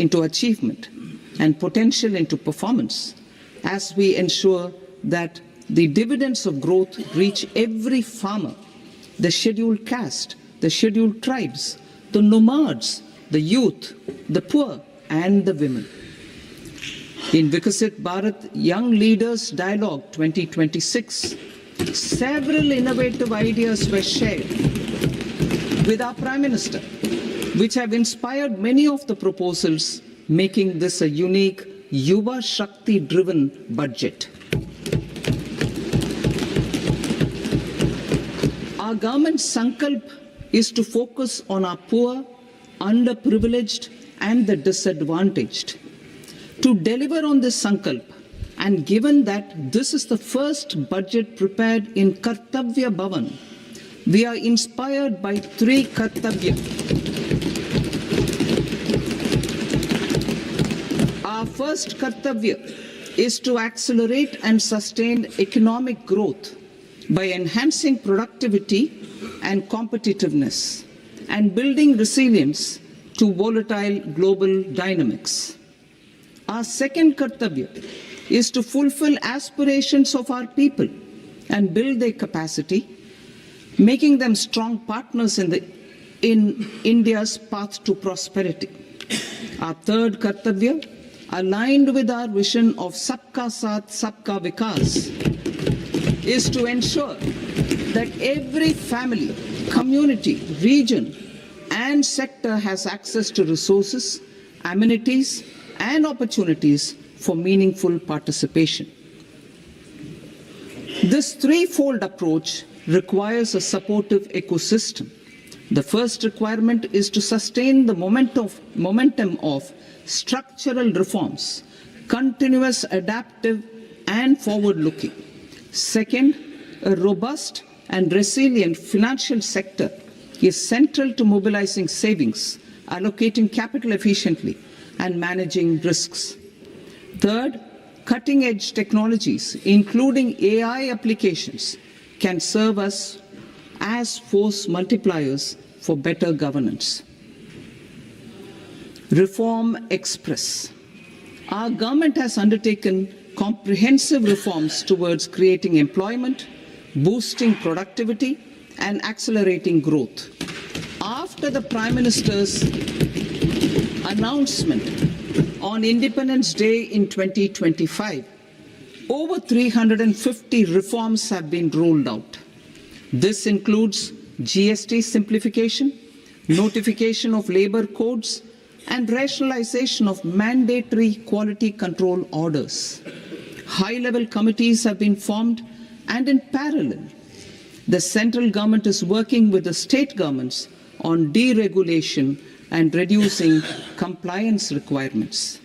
into achievement and potential into performance, as we ensure that the dividends of growth reach every farmer, the scheduled caste, the scheduled tribes, the nomads, the youth, the poor, and the women. In Vikasit Bharat Young Leaders Dialogue 2026, several innovative ideas were shared with our Prime Minister, which have inspired many of the proposals, making this a unique Yuva Shakti-driven budget. Our government's sankalp is to focus on our poor, underprivileged, and the disadvantaged. To deliver on this sankalp, and given that this is the first budget prepared in Kartavya Bhavan, we are inspired by three Kartavya. Our first Kartavya is to accelerate and sustain economic growth by enhancing productivity and competitiveness and building resilience to volatile global dynamics. Our second Kartavya is to fulfill aspirations of our people and build their capacity, making them strong partners in India's path to prosperity. Our third Kartavya, aligned with our vision of Sabka Saath, Sabka Vikas, is to ensure that every family, community, region, and sector has access to resources, amenities, and opportunities for meaningful participation. This threefold approach requires a supportive ecosystem. The first requirement is to sustain the momentum of structural reforms, continuous, adaptive, and forward-looking. Second, a robust and resilient financial sector is central to mobilizing savings, allocating capital efficiently, and managing risks. Third, cutting-edge technologies, including AI applications, can serve us as force multipliers for better governance. Reform Express. Our government has undertaken comprehensive reforms towards creating employment, boosting productivity, and accelerating growth. After the Prime Minister's announcement on Independence Day in 2025, over 350 reforms have been rolled out. This includes GST simplification, notification of labor codes, and rationalization of mandatory quality control orders. High-level committees have been formed, and in parallel, the central government is working with the state governments on deregulation and reducing compliance requirements.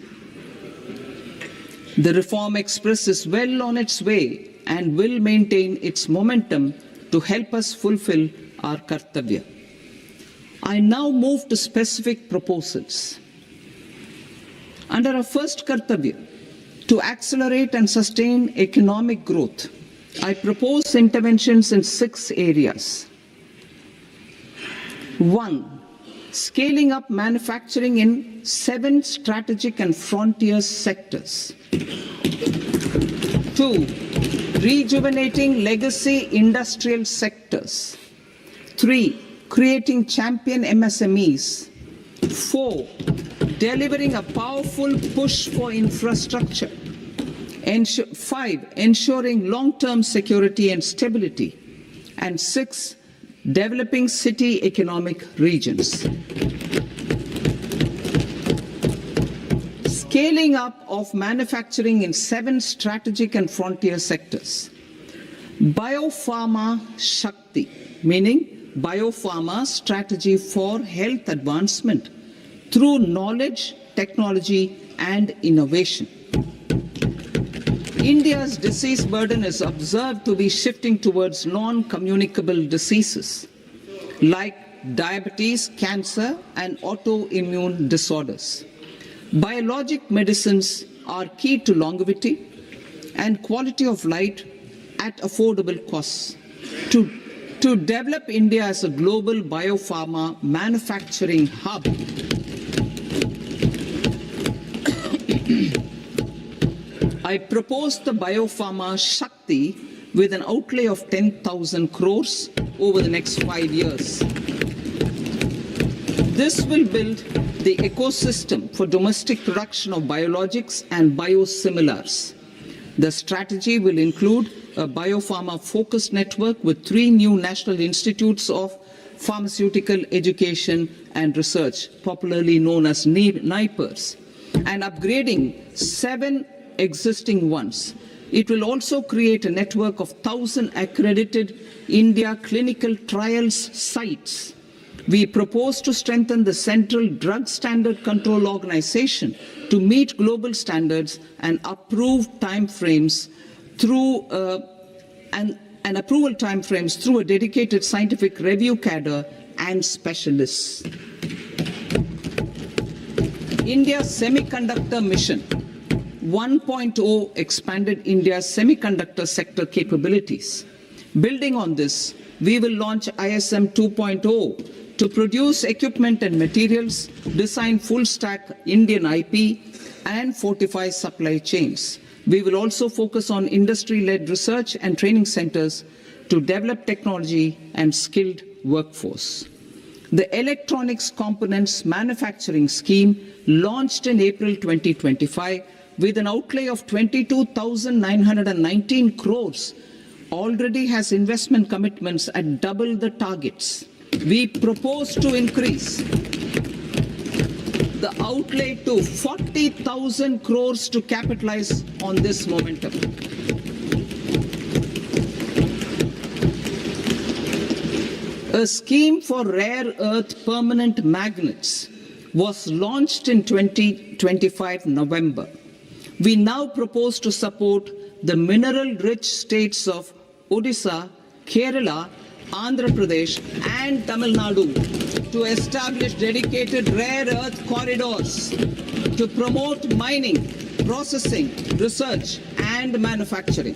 The Reform Express is well on its way and will maintain its momentum to help us fulfill our Kartavya. I now move to specific proposals. Under our first Kartavya, to accelerate and sustain economic growth, I propose interventions in 6 areas. 1. Scaling up manufacturing in 7 strategic and frontier sectors. 2. Rejuvenating legacy industrial sectors. 3. Creating champion MSMEs. 4. Delivering a powerful push for infrastructure. 5. Ensuring long-term security and stability. And 6. Developing city economic regions. Scaling up of manufacturing in 7 strategic and frontier sectors. Biopharma Shakti, meaning biopharma strategy for health advancement through knowledge, technology, and innovation. India's disease burden is observed to be shifting towards non-communicable diseases like diabetes, cancer, and autoimmune disorders. Biologic medicines are key to longevity and quality of life at affordable costs. To develop India as a global biopharma manufacturing hub, I propose the Biopharma Shakti with an outlay of 10,000 crores over the next 5 years. This will build the ecosystem for domestic production of biologics and biosimilars. The strategy will include a biopharma-focused network with 3 new national institutes of pharmaceutical education and research, popularly known as NIPERs, and upgrading 7 existing ones. It will also create a network of 1,000 accredited India clinical trials sites. We propose to strengthen the Central Drug Standard Control Organization to meet global standards and approve timeframes through approval timeframes through a dedicated scientific review cadre and specialists. India's Semiconductor Mission 1.0 expanded India's semiconductor sector capabilities. Building on this, we will launch ISM 2.0 to produce equipment and materials, design full-stack Indian IP, and fortify supply chains. We will also focus on industry-led research and training centers to develop technology and skilled workforce. The Electronics Components Manufacturing Scheme, launched in April 2025 with an outlay of 22,919 crores, already has investment commitments at double the targets. We propose to increase the outlay to 40,000 crores to capitalize on this momentum. A scheme for rare earth permanent magnets was launched in 2025 November. We now propose to support the mineral-rich states of Odisha, Kerala, Andhra Pradesh and Tamil Nadu to establish dedicated rare earth corridors to promote mining, processing, research and manufacturing.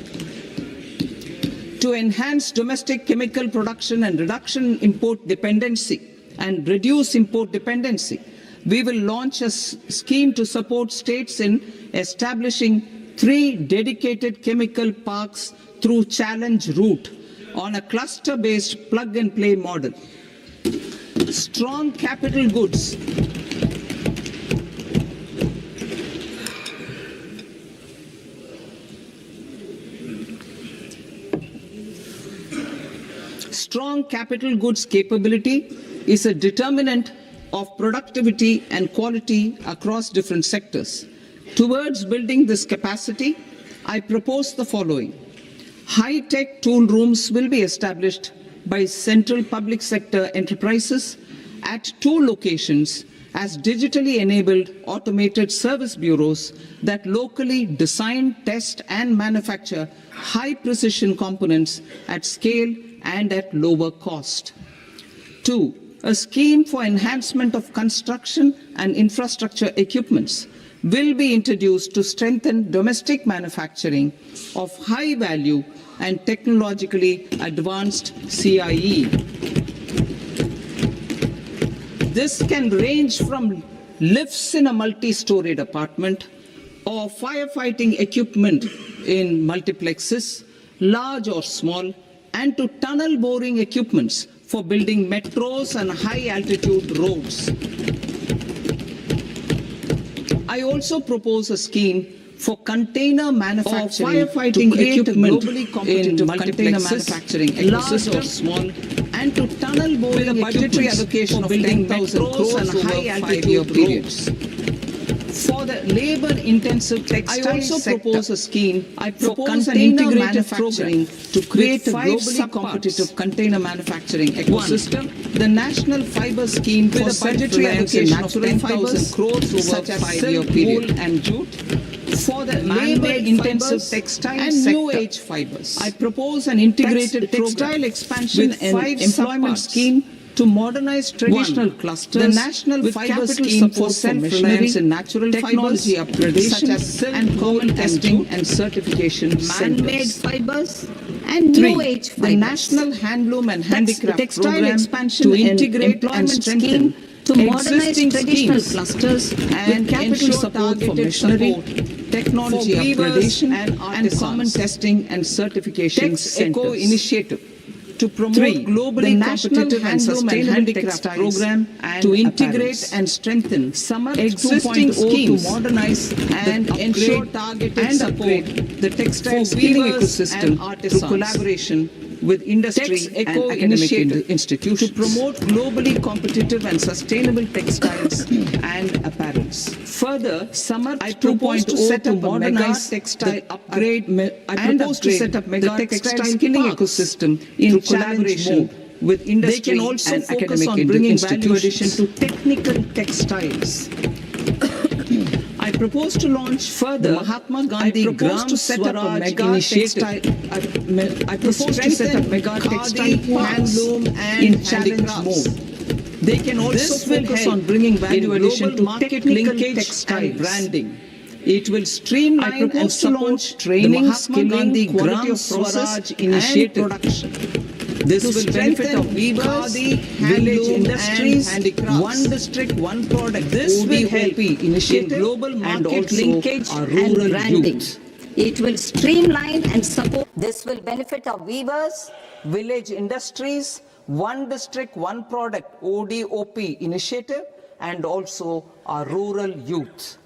To enhance domestic chemical production and reduction import dependency and reduce import dependency, we will launch a scheme to support states in establishing 3 dedicated chemical parks through challenge route on a cluster-based plug-and-play model. Strong capital goods. Strong capital goods capability is a determinant of productivity and quality across different sectors. Towards building this capacity, I propose the following. High-tech tool rooms will be established by central public sector enterprises at 2 locations as digitally enabled automated service bureaus that locally design, test and manufacture high-precision components at scale and at lower cost. 2. A scheme for enhancement of construction and infrastructure equipments will be introduced to strengthen domestic manufacturing of high value and technologically advanced CIE. This can range from lifts in a multi-storied apartment or firefighting equipment in multiplexes, large or small, and to tunnel boring equipments for building metros and high-altitude roads. I also propose a scheme for container manufacturing or firefighting equipment globally competitive in container manufacturing, large or small, and to tunnel boring with a budgetary allocation of 10,000 crores and high-altitude periods. For the labor-intensive textile I also propose a scheme for an integrated program to create a globally competitive container manufacturing ecosystem. The National Fiber Scheme for a budgetary allocation of 10,000 crores over a 5-year period. Wool and jute. For the labor-intensive textile and new age fibers, I propose an integrated textile expansion and employment scheme to modernize traditional clusters, the National Fiber Scheme for self-reliance in natural technology upgradation such as silk and common testing and certification man-made fibers and 3. new age fibers. The National Handloom and Handicraft textile Program expansion to and integrate and employment strengthen scheme to to modernize existing traditional schemes clusters and with capital ensure support for targeted machinery, support, technology for weavers upgradation, and and common artisans. testing and certification Eco centers. initiative To promote 3. globally The National competitive and Handloom and sustainable Handicraft textiles Program and to integrate apparels. and strengthen Samarth existing 2.0 schemes to modernize and ensure upgrade targeted and support upgrade the textile for skilling weavers ecosystem and through artisans. collaboration with industry Tex and Eco academic initiative institutions to promote globally competitive and sustainable textiles and apparels. Further, Samarth I propose to 2.0 set to up a mega modernize textile the upgrade I and propose to upgrade set up the mega textile textile skilling parks ecosystem in through challenge collaboration mode. with industry They can also and focus academic on bringing value institutions. addition to technical textiles. I propose to launch Further, the Mahatma Gandhi I propose Gram to set up a Swaraj mega initiative. I propose to set up mega textile parks handloom and in challenge handicrafts. mode. They can also This will focus help on bringing value in addition global to market technical linkage textiles. and branding. It will streamline I and propose to support launch the training, Mahatma skilling, Gandhi quality Gram of process Swaraj and initiative. production. This To will benefit strengthen of weavers, khadi, village handloom industries, and handicrafts. one district, one product. This will help ODOP initiative in global and market also linkage our and rural branding. youth. It will streamline and support. This will benefit our weavers, village industries, one district, one product ODOP initiative, and also our rural youth.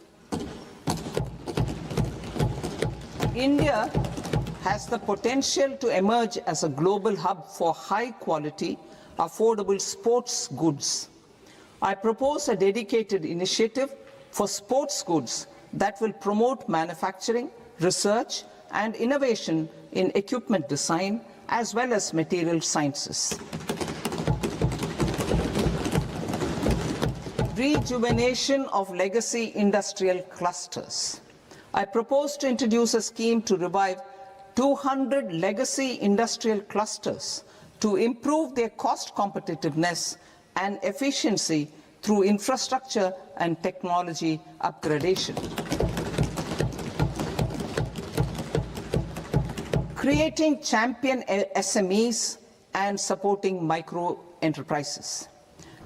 India has the potential to emerge as a global hub for high quality, affordable sports goods. I propose a dedicated initiative for sports goods that will promote manufacturing, research, and innovation in equipment design as well as material sciences. Rejuvenation of legacy industrial clusters. I propose to introduce a scheme to revive 200 legacy industrial clusters to improve their cost competitiveness and efficiency through infrastructure and technology upgradation. Creating champion SMEs and supporting micro enterprises.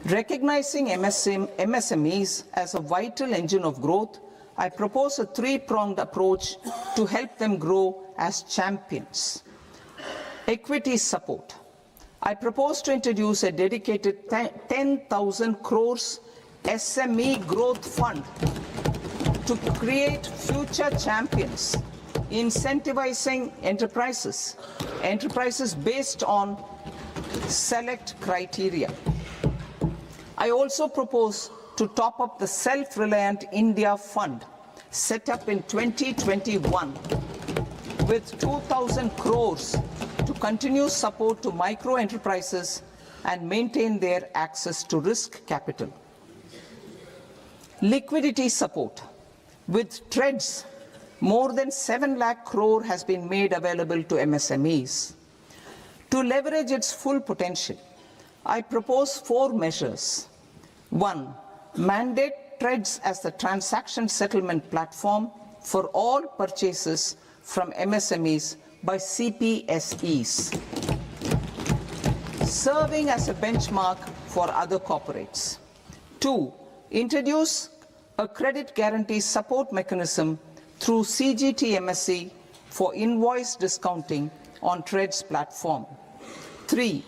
Recognizing MSMEs as a vital engine of growth, I propose a three-pronged approach to help them grow as champions. Equity support. I propose to introduce a dedicated 10,000 crores SME growth fund to create future champions, incentivizing enterprises based on select criteria. I also propose to top up the Self-Reliant India Fund set up in 2021 with 2,000 crores to continue support to micro enterprises and maintain their access to risk capital. Liquidity support. With TREDS, more than 7 lakh crore has been made available to MSMEs. To leverage its full potential, I propose 4 measures. 1. Mandate TREDS as the transaction settlement platform for all purchases from MSMEs by CPSEs, serving as a benchmark for other corporates. 2. Introduce a credit guarantee support mechanism through CGTMSE for invoice discounting on TREDS platform. 3.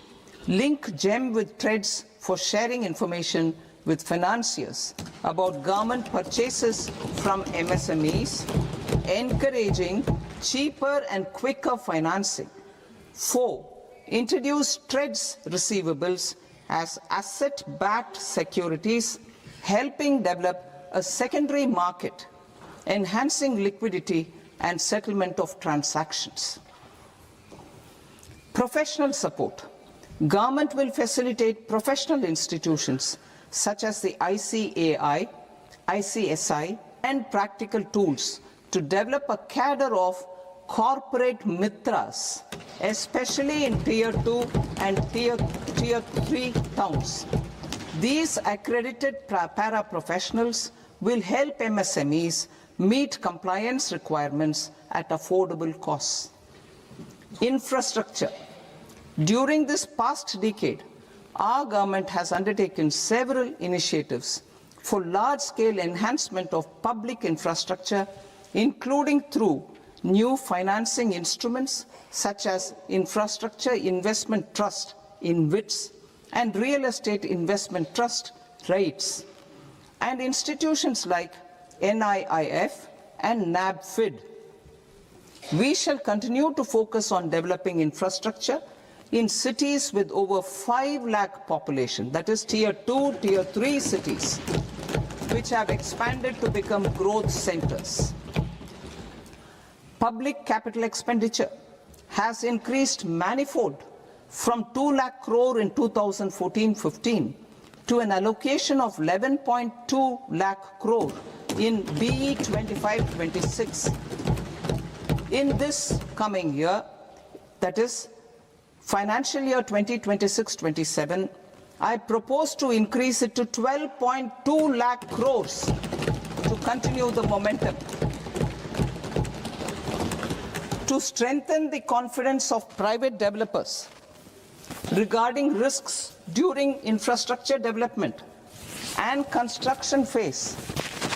Link GEM with TREDS for sharing information with financiers about government purchases from MSMEs, encouraging cheaper and quicker financing. 4. Introduce TREDS receivables as asset-backed securities, helping develop a secondary market, enhancing liquidity and settlement of transactions. Professional support. Government will facilitate professional institutions such as the ICAI, ICSI, and practical tools to develop a cadre of corporate mitras, especially in Tier 2 and Tier 3 towns. These accredited para-professionals will help MSMEs meet compliance requirements at affordable costs. Infrastructure. During this past decade, our government has undertaken several initiatives for large-scale enhancement of public infrastructure, including through new financing instruments such as Infrastructure Investment Trust (InvITs) and Real Estate Investment Trust (REITs), and institutions like NIIF and NABFID. We shall continue to focus on developing infrastructure in cities with over 5 lakh population, that is Tier 2, Tier 3 cities, which have expanded to become growth centers. Public capital expenditure has increased manifold from 2 lakh crore in 2014-15 to an allocation of 11.2 lakh crore in BE 25-26. In this coming year, that is financial year 2026-27, I propose to increase it to 12.2 lakh crores to continue the momentum. To strengthen the confidence of private developers regarding risks during infrastructure development and construction phase,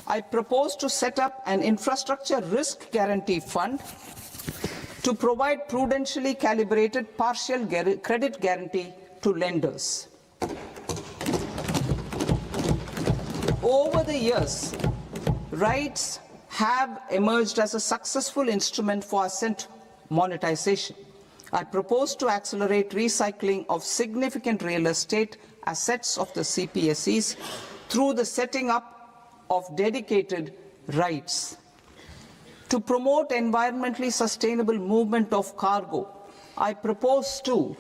I propose to set up an infrastructure risk guarantee fund to provide prudentially calibrated partial credit guarantee to lenders. Over the years, REITs have emerged as a successful instrument for asset monetization. I propose to accelerate recycling of significant real estate assets of the CPSEs through the setting up of dedicated REITs. To promote environmentally sustainable movement of cargo, I propose to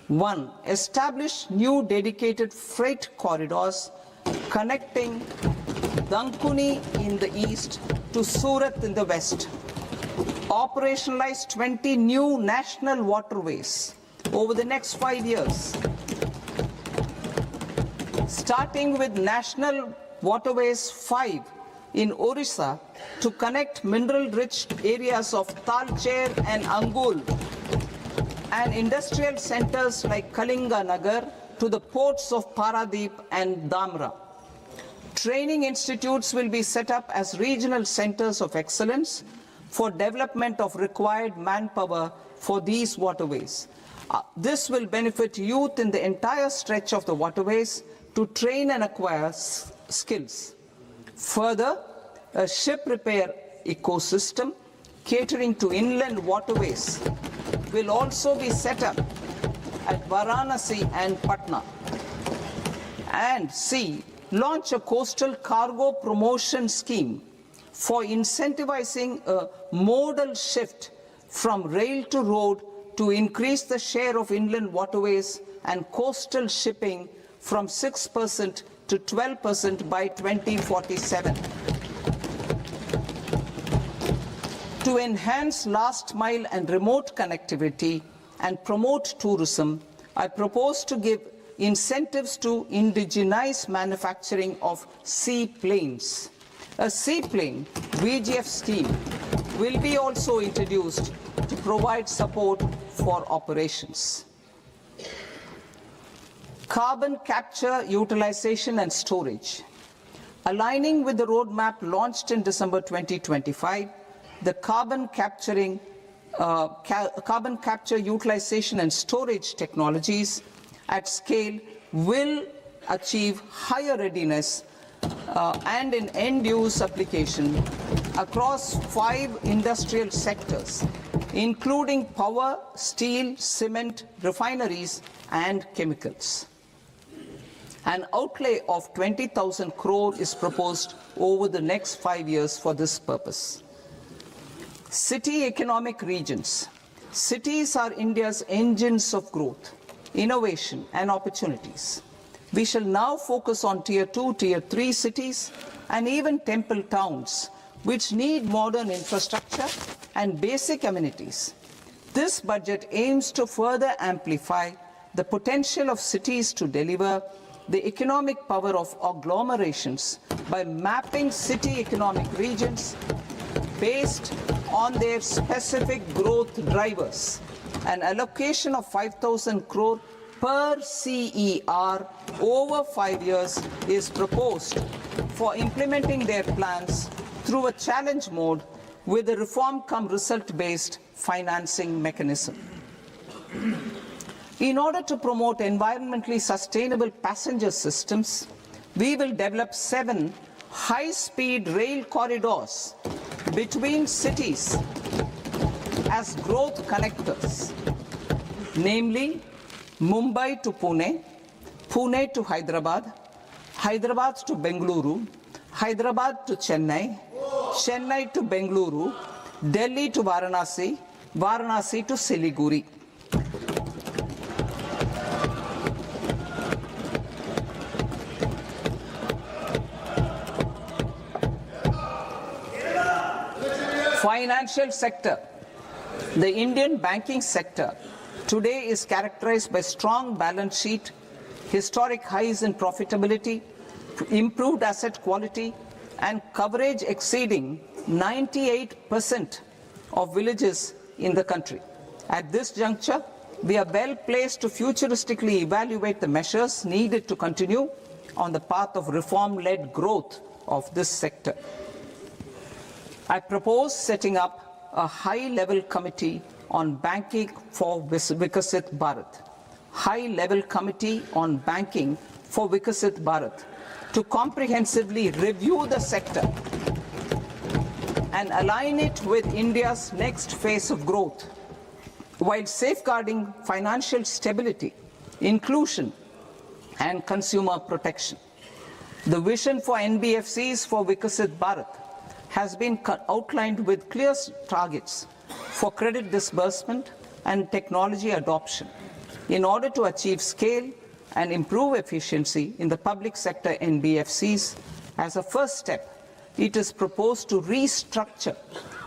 1. Establish new dedicated freight corridors connecting Dankuni in the east to Surat in the west. Operationalize 20 new national waterways over the next 5 years, starting with National Waterways 5 in Orissa to connect mineral-rich areas of Talcher and Angul and industrial centers like Kalinga Nagar to the ports of Paradeep and Dhamra. Training institutes will be set up as regional centers of excellence for development of required manpower for these waterways. This will benefit youth in the entire stretch of the waterways to train and acquire skills. Further, a ship repair ecosystem catering to inland waterways will also be set up at Varanasi and Patna. And C, launch a coastal cargo promotion scheme for incentivizing a modal shift from rail to road to increase the share of inland waterways and coastal shipping from 6% to 12% by 2047. To enhance last mile and remote connectivity and promote tourism, I propose to give incentives to indigenize manufacturing of seaplanes. A seaplane VGF scheme will be also introduced to provide support for operations. Carbon capture, utilization and storage. Aligning with the roadmap launched in December 2025, the carbon capture, utilization and storage technologies at scale will achieve higher readiness and in end-use application across 5 industrial sectors, including power, steel, cement, refineries, and chemicals. An outlay of 20,000 crore is proposed over the next 5 years for this purpose. City economic regions. Cities are India's engines of growth, innovation, and opportunities. We shall now focus on Tier 2, Tier 3 cities, and even temple towns, which need modern infrastructure and basic amenities. This budget aims to further amplify the potential of cities to deliver the economic power of agglomerations by mapping city economic regions based on their specific growth drivers. An allocation of 5,000 crore per CER over 5 years is proposed for implementing their plans through a challenge mode with a reform-cum-result-based financing mechanism. In order to promote environmentally sustainable passenger systems, we will develop 7 high-speed rail corridors between cities as growth connectors, namely Mumbai to Pune, Pune to Hyderabad, Hyderabad to Bengaluru, Hyderabad to Chennai, Chennai to Bengaluru, Delhi to Varanasi, Varanasi to Siliguri. Financial sector. The Indian banking sector today is characterized by strong balance sheet, historic highs in profitability, improved asset quality, and coverage exceeding 98% of villages in the country. At this juncture, we are well placed to futuristically evaluate the measures needed to continue on the path of reform-led growth of this sector. I propose setting up a high-level committee on banking for Vikasit Bharat. High-level committee on banking for Vikasit Bharat to comprehensively review the sector and align it with India's next phase of growth, while safeguarding financial stability, inclusion, and consumer protection. The vision for NBFCs for Vikasit Bharat has been outlined with clear targets for credit disbursement and technology adoption in order to achieve scale and improve efficiency in the public sector NBFCs. As a first step, it is proposed to restructure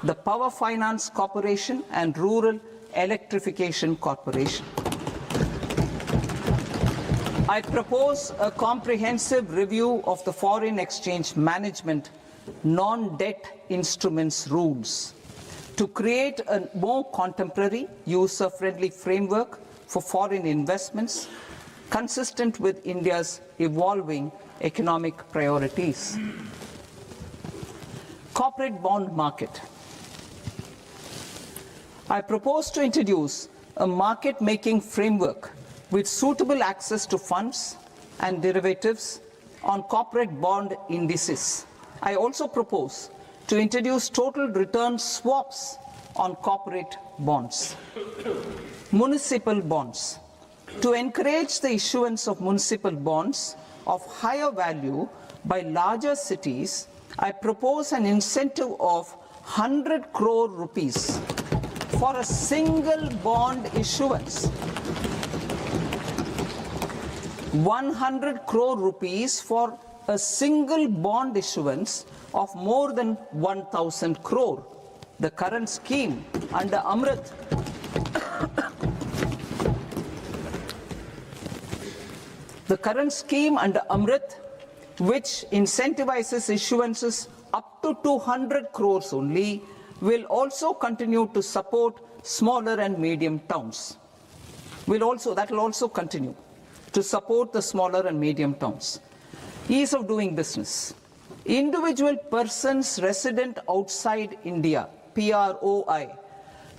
the Power Finance Corporation and Rural Electrification Corporation. I propose a comprehensive review of the foreign exchange management non-debt instruments rules to create a more contemporary, user-friendly framework for foreign investments consistent with India's evolving economic priorities. Corporate bond market. I propose to introduce a market-making framework with suitable access to funds and derivatives on corporate bond indices. I also propose to introduce total return swaps on corporate bonds. Municipal bonds. To encourage the issuance of municipal bonds of higher value by larger cities, I propose an incentive of 100 crore rupees for a single bond issuance. 100 crore rupees for a single bond issuance of more than 1,000 crore. The current scheme under Amrit which incentivizes issuances up to 200 crores only, will also continue to support smaller and medium towns. That will also continue to support the smaller and medium towns. Ease of doing business. Individual persons resident outside India, PROI,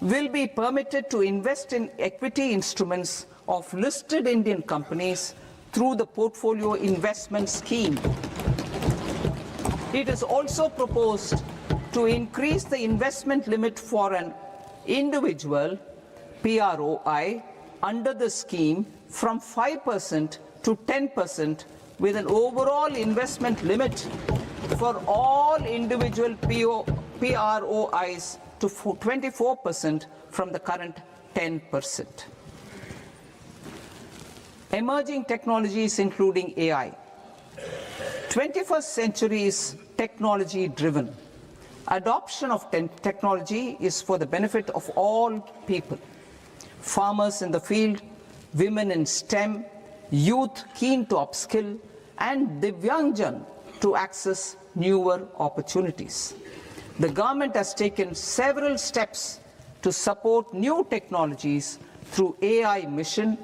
will be permitted to invest in equity instruments of listed Indian companies through the Portfolio Investment Scheme. It is also proposed to increase the investment limit for an individual PROI under the scheme from 5% to 10%, with an overall investment limit for all individual PROIs to 24% from the current 10%. Emerging technologies including AI. 21st century is technology driven. Adoption of technology is for the benefit of all people. Farmers in the field, women in STEM, youth keen to upskill, and Divyangjan to access newer opportunities. The government has taken several steps to support new technologies through AI mission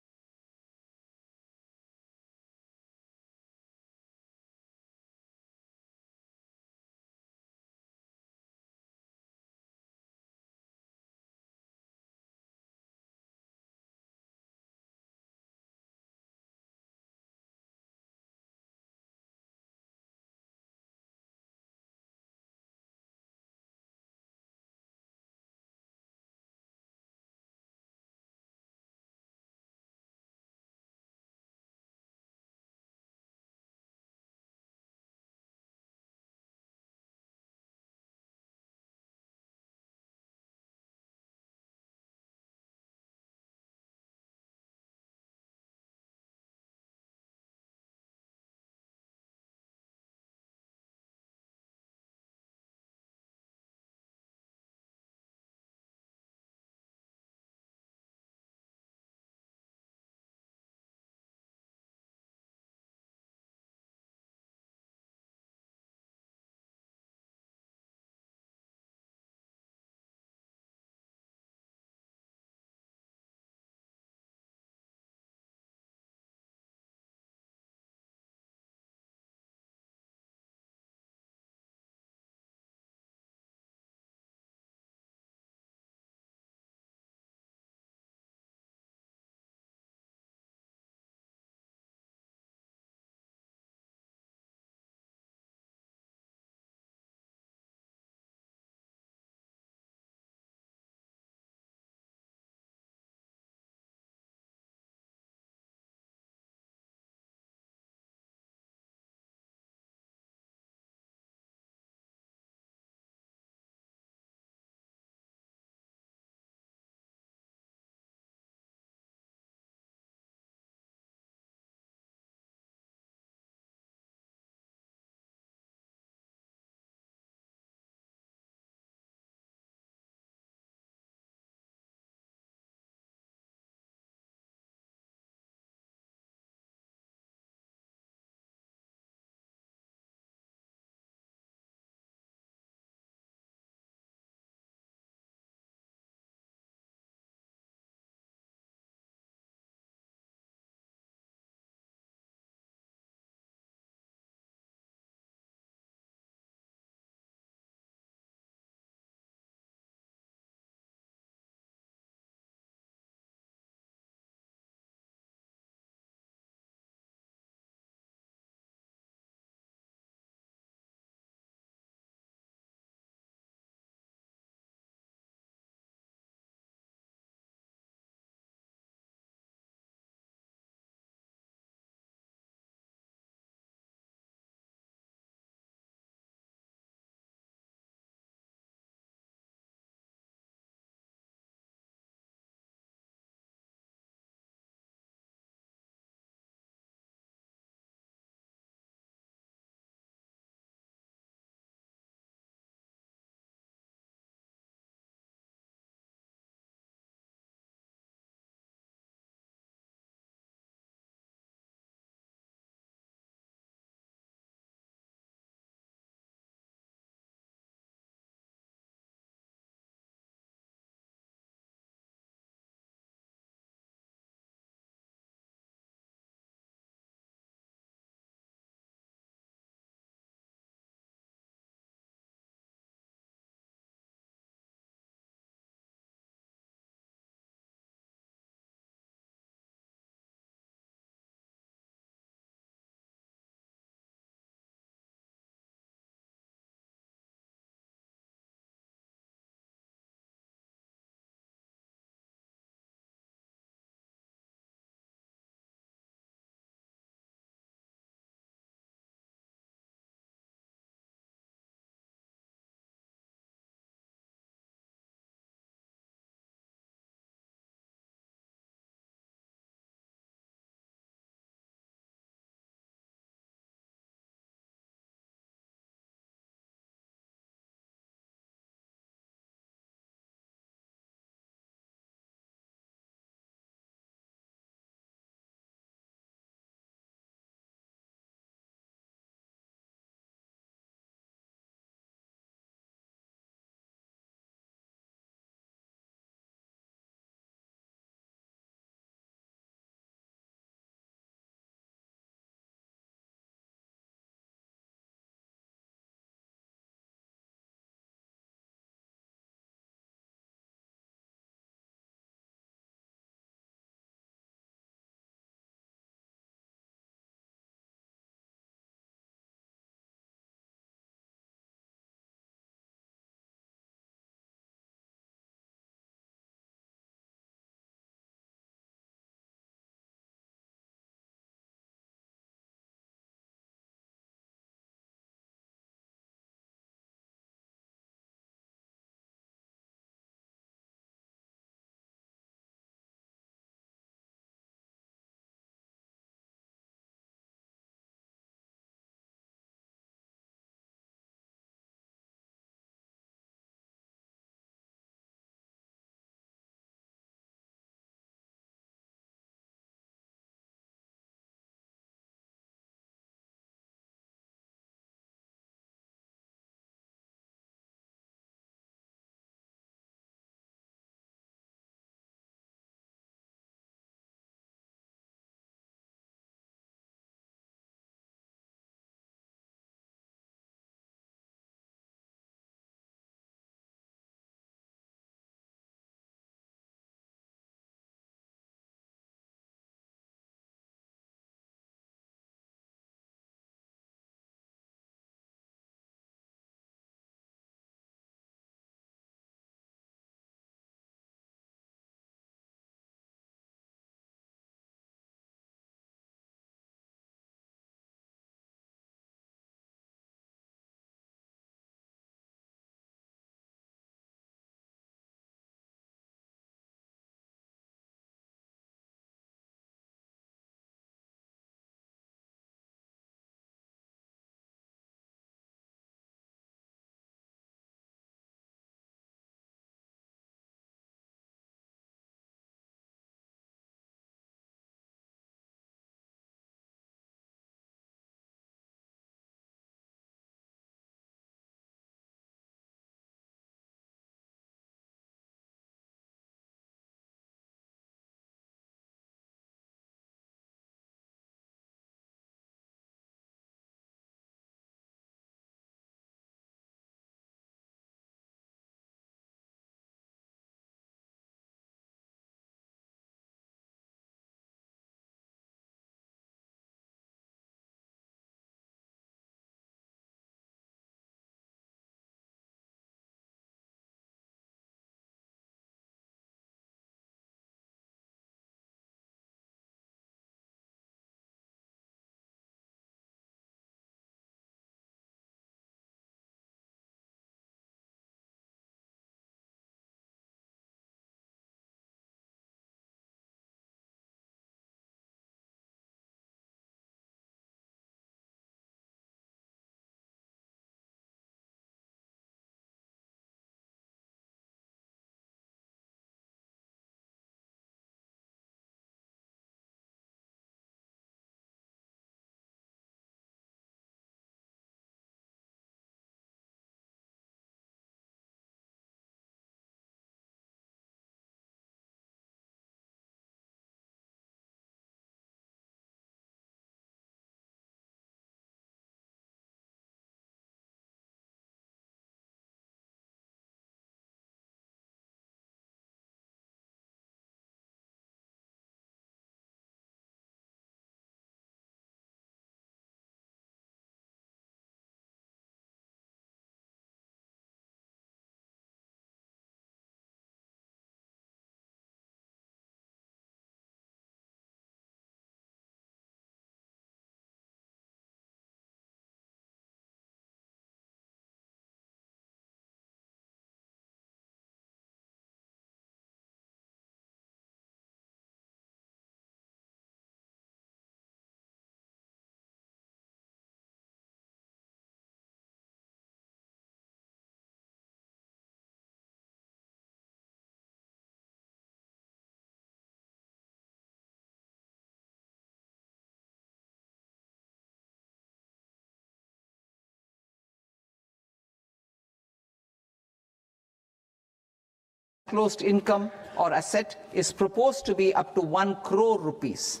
closed income or asset is proposed to be up to 1 crore rupees.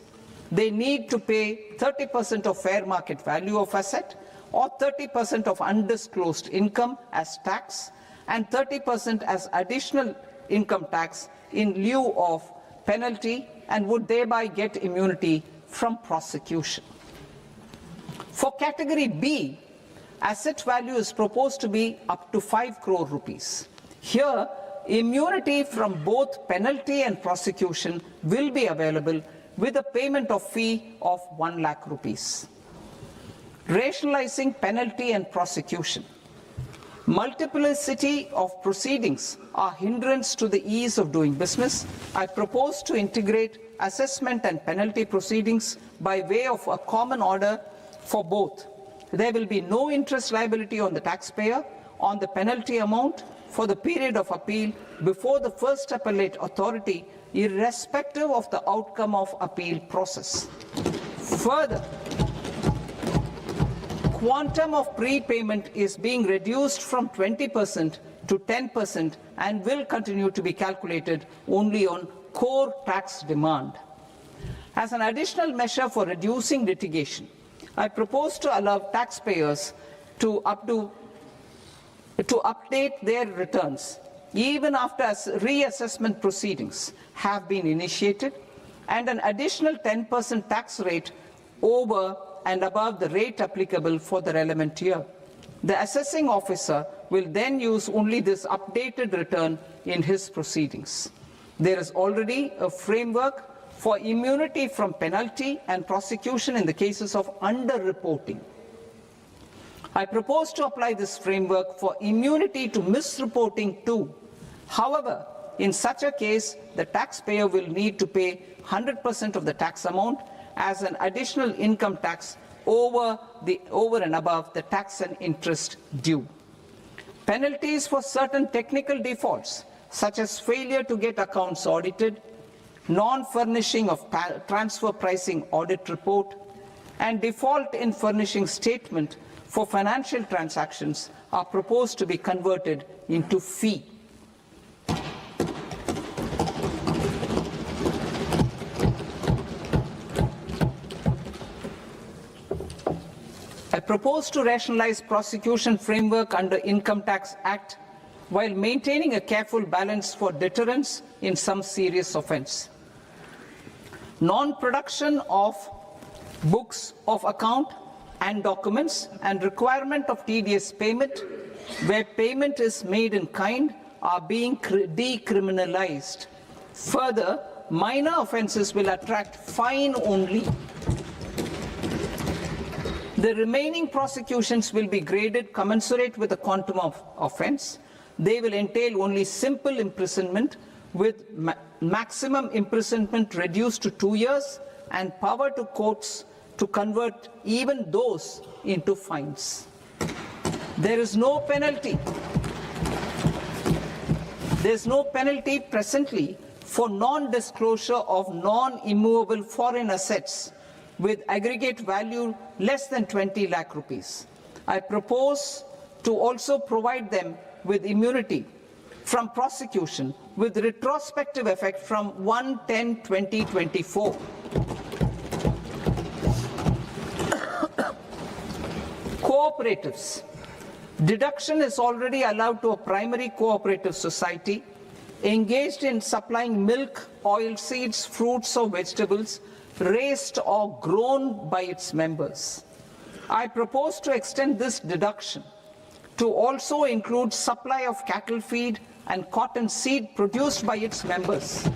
They need to pay 30% of fair market value of asset or 30% of undisclosed income as tax and 30% as additional income tax in lieu of penalty and would thereby get immunity from prosecution. For category B, asset value is proposed to be up to 5 crore rupees. Here, immunity from both penalty and prosecution will be available with a payment of fee of 1 lakh rupees. Rationalizing penalty and prosecution. Multiplicity of proceedings are hindrance to the ease of doing business. I propose to integrate assessment and penalty proceedings by way of a common order for both. There will be no interest liability on the taxpayer on the penalty amount for the period of appeal before the first appellate authority, irrespective of the outcome of appeal process. Further, quantum of prepayment is being reduced from 20% to 10% and will continue to be calculated only on core tax demand. As an additional measure for reducing litigation, I propose to allow taxpayers to update their returns even after reassessment proceedings have been initiated and an additional 10% tax rate over and above the rate applicable for the relevant year. The assessing officer will then use only this updated return in his proceedings. There is already a framework for immunity from penalty and prosecution in the cases of underreporting. I propose to apply this framework for immunity to misreporting too. However, in such a case, the taxpayer will need to pay 100% of the tax amount as an additional income tax over and above the tax and interest due. Penalties for certain technical defaults, such as failure to get accounts audited, non-furnishing of transfer pricing audit report, and default in furnishing statement for financial transactions are proposed to be converted into fee. I propose to rationalize prosecution framework under Income Tax Act while maintaining a careful balance for deterrence in some serious offence. Non-production of books of account and documents and requirement of TDS payment where payment is made in kind are being decriminalized. Further, minor offences will attract fine only. The remaining prosecutions will be graded commensurate with the quantum of offence. They will entail only simple imprisonment with maximum imprisonment reduced to 2 years and power to courts to convert even those into fines. There is no penalty. There is no penalty presently for non-disclosure of non-immovable foreign assets with aggregate value less than 20 lakh rupees. I propose to also provide them with immunity from prosecution with retrospective effect from 1/10/2024. Cooperatives. Deduction is already allowed to a primary cooperative society engaged in supplying milk, oilseeds, fruits or vegetables raised or grown by its members. I propose to extend this deduction to also include supply of cattle feed and cotton seed produced by its members.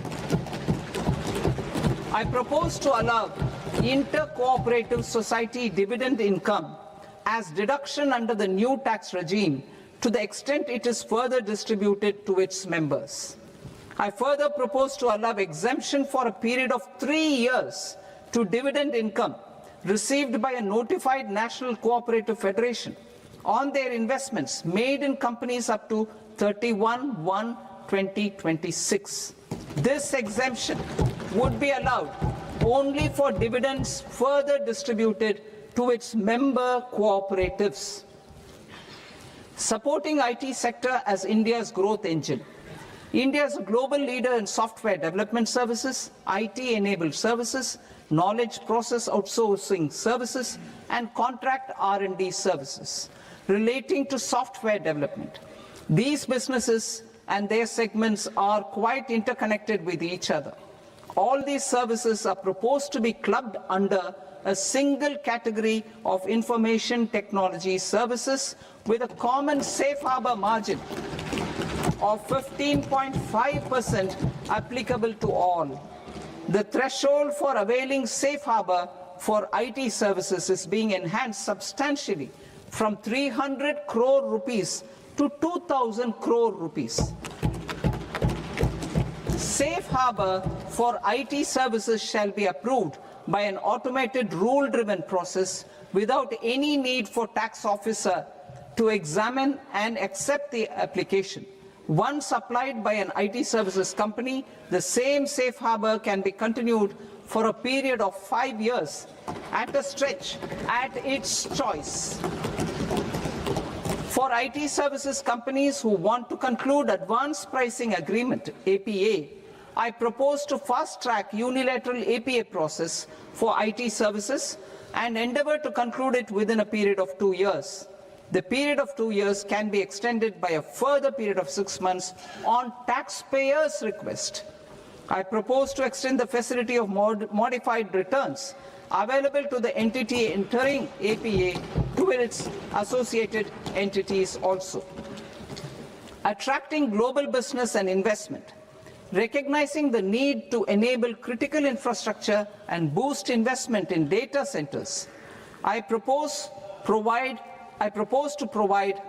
I propose to allow inter-cooperative society dividend income as deduction under the new tax regime to the extent it is further distributed to its members. I further propose to allow exemption for a period of 3 years to dividend income received by a notified national cooperative federation on their investments made in companies up to 31/1/2026. This exemption would be allowed only for dividends further distributed to its member cooperatives. Supporting IT sector as India's growth engine. India is a global leader in software development services, IT-enabled services, knowledge process outsourcing services, and contract R&D services relating to software development. These businesses and their segments are quite interconnected with each other. All these services are proposed to be clubbed under a single category of information technology services with a common safe harbor margin of 15.5% applicable to all. The threshold for availing safe harbor for IT services is being enhanced substantially from 300 crore rupees to 2,000 crore rupees. Safe harbor for IT services shall be approved by an automated rule-driven process without any need for tax officer to examine and accept the application. Once applied by an IT services company, the same safe harbor can be continued for a period of 5 years at a stretch at its choice. For IT services companies who want to conclude advanced pricing agreement, APA, I propose to fast-track unilateral APA process for IT services and endeavor to conclude it within a period of 2 years. The period of 2 years can be extended by a further period of 6 months on taxpayers' request. I propose to extend the facility of modified returns available to the entity entering APA to its associated entities also. Attracting global business and investment. Recognizing the need to enable critical infrastructure and boost investment in data centers, I propose to provide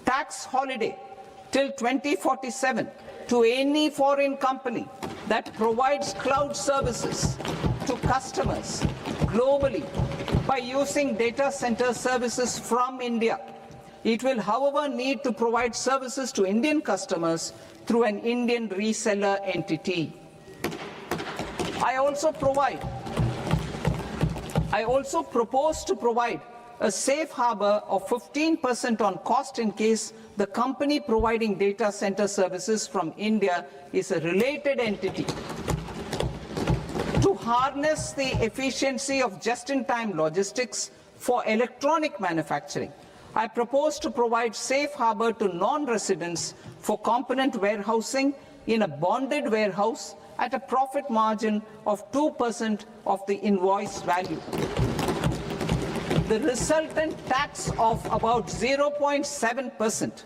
tax holiday till 2047 to any foreign company that provides cloud services to customers globally by using data center services from India. It will, however, need to provide services to Indian customers through an Indian reseller entity. I also propose to provide a safe harbor of 15% on cost in case the company providing data center services from India is a related entity. To harness the efficiency of just-in-time logistics for electronic manufacturing, I propose to provide safe harbor to non-residents for component warehousing in a bonded warehouse at a profit margin of 2% of the invoice value. The resultant tax of about 0.7%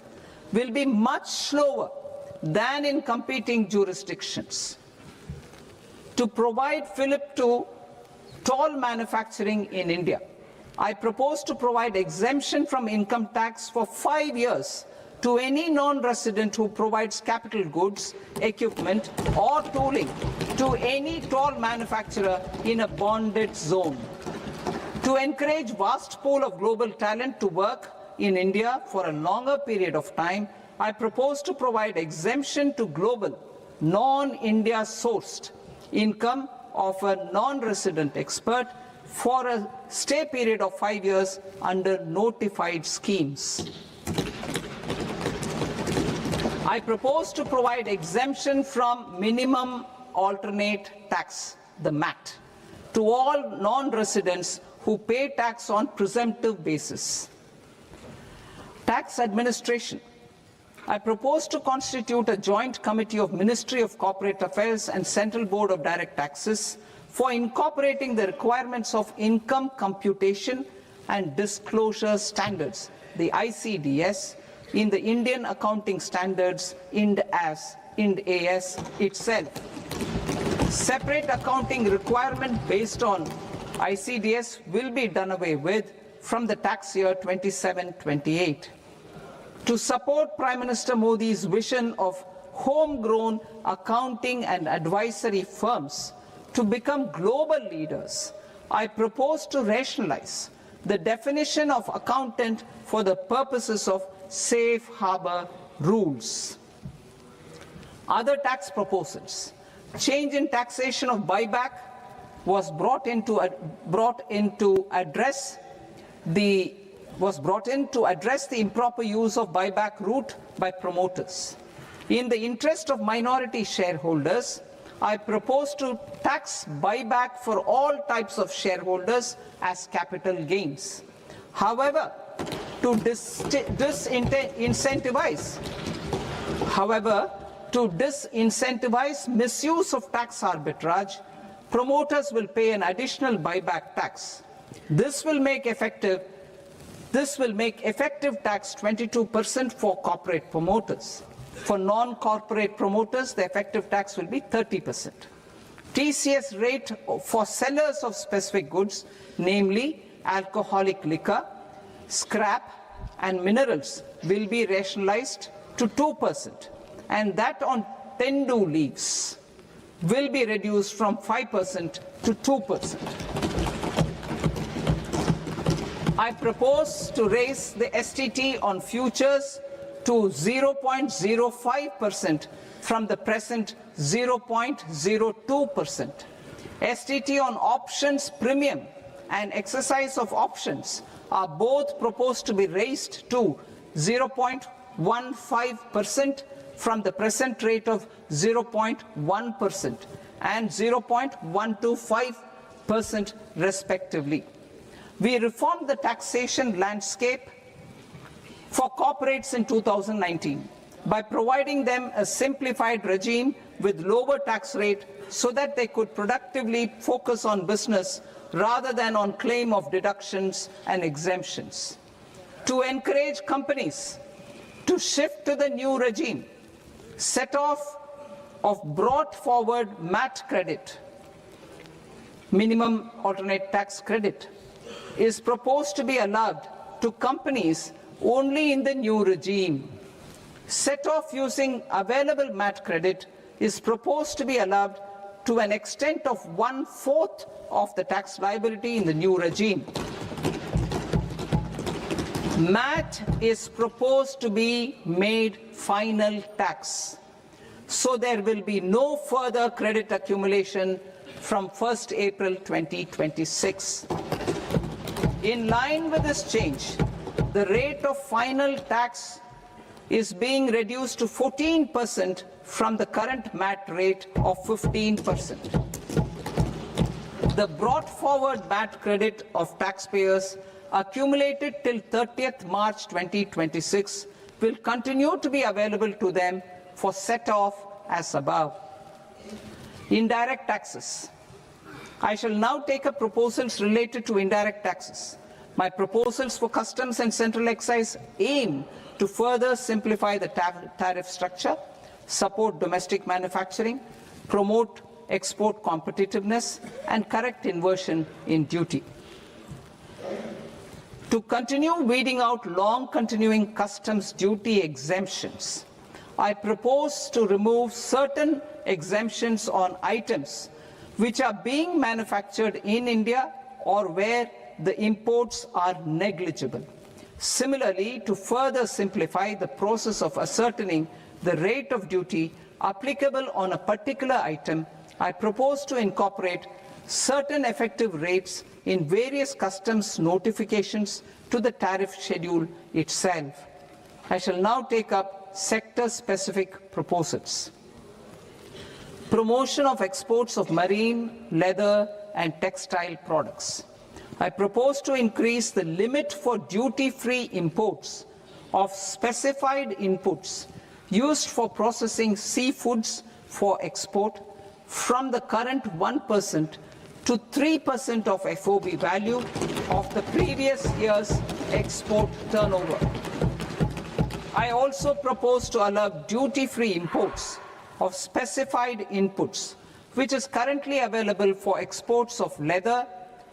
will be much lower than in competing jurisdictions. To provide fillip to toll manufacturing in India, I propose to provide exemption from income tax for 5 years to any non-resident who provides capital goods, equipment, or tooling to any toll manufacturer in a bonded zone. To encourage vast pool of global talent to work in India for a longer period of time, I propose to provide exemption to global, non-India sourced income of a non-resident expert for a stay period of 5 years under notified schemes. I propose to provide exemption from minimum alternate tax, the MAT, to all non-residents who pay tax on presumptive basis. Tax administration. I propose to constitute a joint committee of Ministry of Corporate Affairs and Central Board of Direct Taxes for incorporating the requirements of income computation and disclosure standards, the ICDS, in the Indian Accounting Standards Ind AS itself. Separate accounting requirement based on ICDS will be done away with from the tax year 27-28. To support Prime Minister Modi's vision of homegrown accounting and advisory firms to become global leaders, I propose to rationalize the definition of accountant for the purposes of safe harbor rules. Other tax proposals. Change in taxation of buyback was brought in to address the improper use of buyback route by promoters. In the interest of minority shareholders, I propose to tax buyback for all types of shareholders as capital gains. However, to disincentivize misuse of tax arbitrage, promoters will pay an additional buyback tax. This will make effective tax 22% for corporate promoters. For non-corporate promoters, the effective tax will be 30%. TCS rate for sellers of specific goods, namely alcoholic liquor, scrap, and minerals, will be rationalized to 2%, and that on tendu leaves will be reduced from 5% to 2%. I propose to raise the STT on futures to 0.05% from the present 0.02%. STT on options premium and exercise of options are both proposed to be raised to 0.15% from the present rate of 0.1% and 0.125% respectively. We reformed the taxation landscape for corporates in 2019 by providing them a simplified regime with lower tax rate so that they could productively focus on business rather than on claim of deductions and exemptions. To encourage companies to shift to the new regime, set-off of brought forward MAT credit, minimum alternate tax credit, is proposed to be allowed to companies only in the new regime. Set-off using available MAT credit is proposed to be allowed to an extent of 1/4 of the tax liability in the new regime. MAT is proposed to be made final tax, so there will be no further credit accumulation from 1st April 2026. In line with this change, the rate of final tax is being reduced to 14% from the current MAT rate of 15%. The brought forward MAT credit of taxpayers accumulated till 30th March 2026 will continue to be available to them for set-off as above. Indirect taxes. I shall now take up proposals related to indirect taxes. My proposals for customs and central excise aim to further simplify the tariff structure, support domestic manufacturing, promote export competitiveness, and correct inversion in duty. To continue weeding out long continuing customs duty exemptions, I propose to remove certain exemptions on items which are being manufactured in India or where the imports are negligible. Similarly, to further simplify the process of ascertaining the rate of duty applicable on a particular item, I propose to incorporate certain effective rates in various customs notifications to the tariff schedule itself. I shall now take up sector-specific proposals. Promotion of exports of marine, leather, and textile products. I propose to increase the limit for duty-free imports of specified inputs used for processing seafoods for export from the current 1% to 3% of FOB value of the previous year's export turnover. I also propose to allow duty-free imports of specified inputs, which is currently available for exports of leather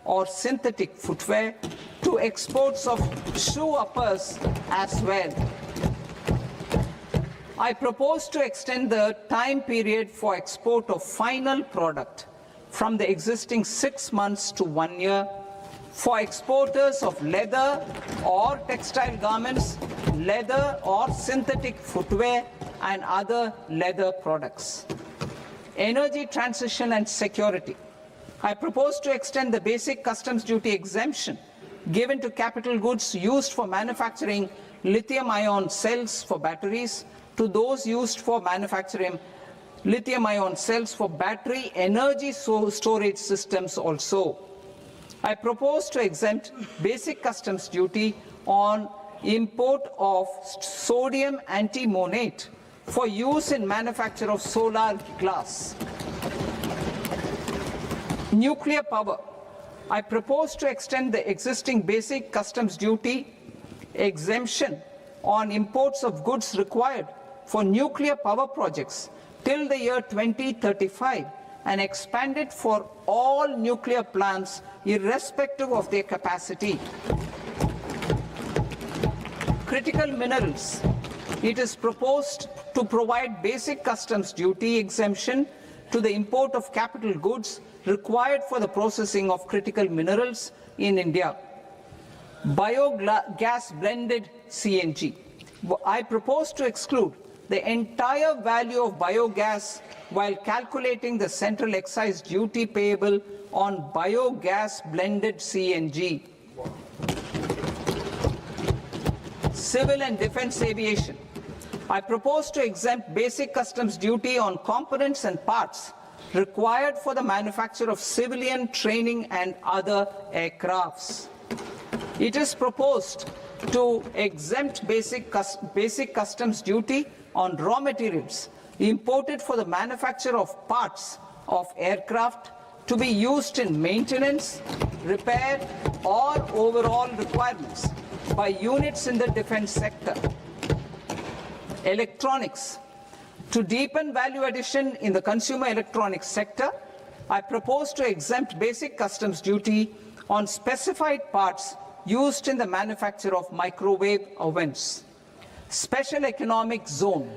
or synthetic footwear, to exports of shoe uppers as well. I propose to extend the time period for export of final product from the existing 6 months to 1 year for exporters of leather or textile garments, leather or synthetic footwear, and other leather products. Energy transition and security. I propose to extend the basic customs duty exemption given to capital goods used for manufacturing lithium-ion cells for batteries to those used for manufacturing lithium-ion cells for battery energy storage systems also. I propose to exempt basic customs duty on import of sodium antimonate for use in manufacture of solar glass. Nuclear power. I propose to extend the existing basic customs duty exemption on imports of goods required for nuclear power projects till the year 2035 and expand it for all nuclear plants irrespective of their capacity. Critical minerals. It is proposed to provide basic customs duty exemption to the import of capital goods required for the processing of critical minerals in India. Biogas blended CNG. I propose to exclude the entire value of biogas while calculating the central excise duty payable on biogas blended CNG. Civil and defense aviation. I propose to exempt basic customs duty on components and parts required for the manufacture of civilian training and other aircrafts. It is proposed to exempt basic customs duty on raw materials imported for the manufacture of parts of aircraft to be used in maintenance, repair, or overall requirements by units in the defense sector. Electronics. To deepen value addition in the consumer electronics sector, I propose to exempt basic customs duty on specified parts used in the manufacture of microwave ovens. Special economic zone.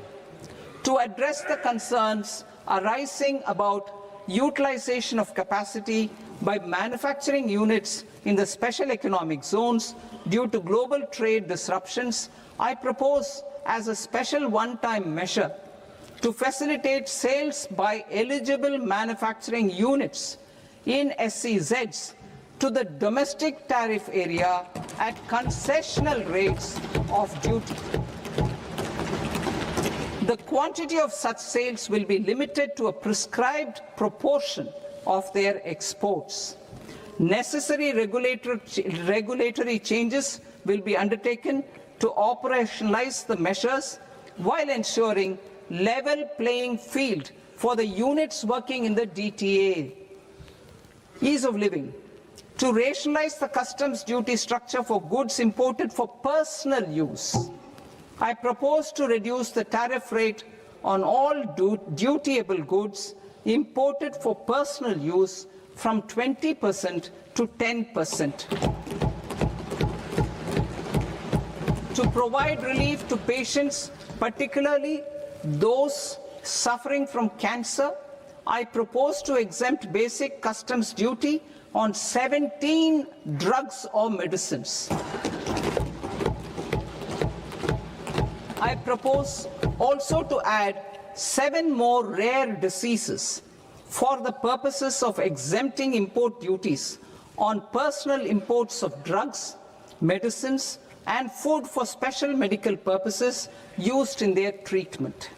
To address the concerns arising about utilization of capacity by manufacturing units in the special economic zones due to global trade disruptions, I propose as a special one-time measure to facilitate sales by eligible manufacturing units in SEZs to the domestic tariff area at concessional rates of duty. The quantity of such sales will be limited to a prescribed proportion of their exports. Necessary regulatory changes will be undertaken to operationalize the measures while ensuring level playing field for the units working in the DTA. Ease of living. To rationalize the customs duty structure for goods imported for personal use, I propose to reduce the tariff rate on all dutiable goods imported for personal use from 20% to 10%. To provide relief to patients, particularly those suffering from cancer, I propose to exempt basic customs duty on 17 drugs or medicines. I propose also to add 7 more rare diseases for the purposes of exempting import duties on personal imports of drugs, medicines, and food for special medical purposes used in their treatment.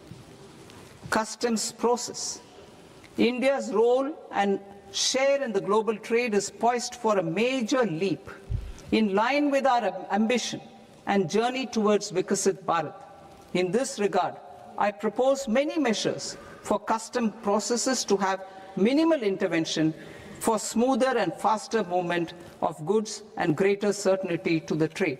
Customs process. India's role and share in the global trade is poised for a major leap in line with our ambition and journey towards Vikasit Bharat. In this regard, I propose many measures for custom processes to have minimal intervention for smoother and faster movement of goods and greater certainty to the trade.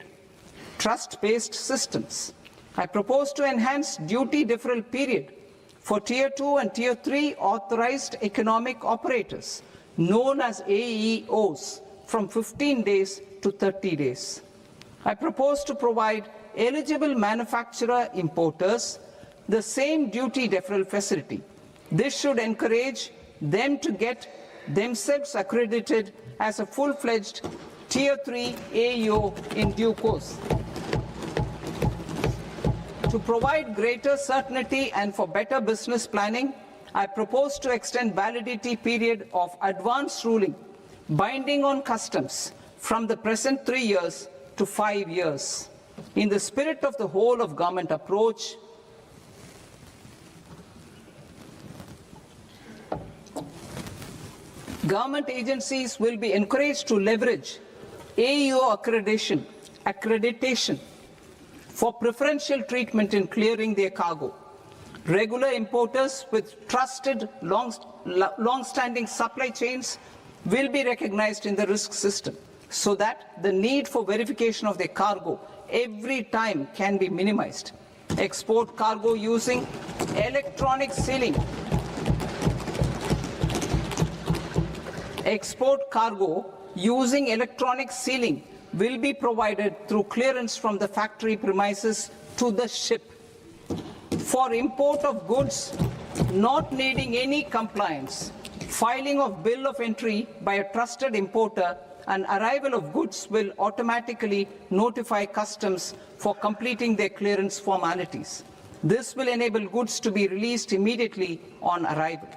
Trust-based systems. I propose to enhance duty deferral period for Tier 2 and Tier 3 authorized economic operators, known as AEOs, from 15 days to 30 days. I propose to provide eligible manufacturer importers the same duty deferral facility. This should encourage them to get themselves accredited as a full-fledged Tier 3 AEO in due course. To provide greater certainty and for better business planning, I propose to extend validity period of advance ruling binding on customs from the present 3 years to 5 years. In the spirit of the whole of government approach, Government agencies will be encouraged to leverage AEO accreditation for preferential treatment in clearing their cargo. Regular importers with trusted, long-standing supply chains will be recognized in the risk system so that the need for verification of their cargo every time can be minimized. Export cargo using electronic sealing. Export cargo using electronic sealing will be provided through clearance from the factory premises to the ship. For import of goods not needing any compliance, filing of bill of entry by a trusted importer and arrival of goods will automatically notify customs for completing their clearance formalities. This will enable goods to be released immediately on arrival.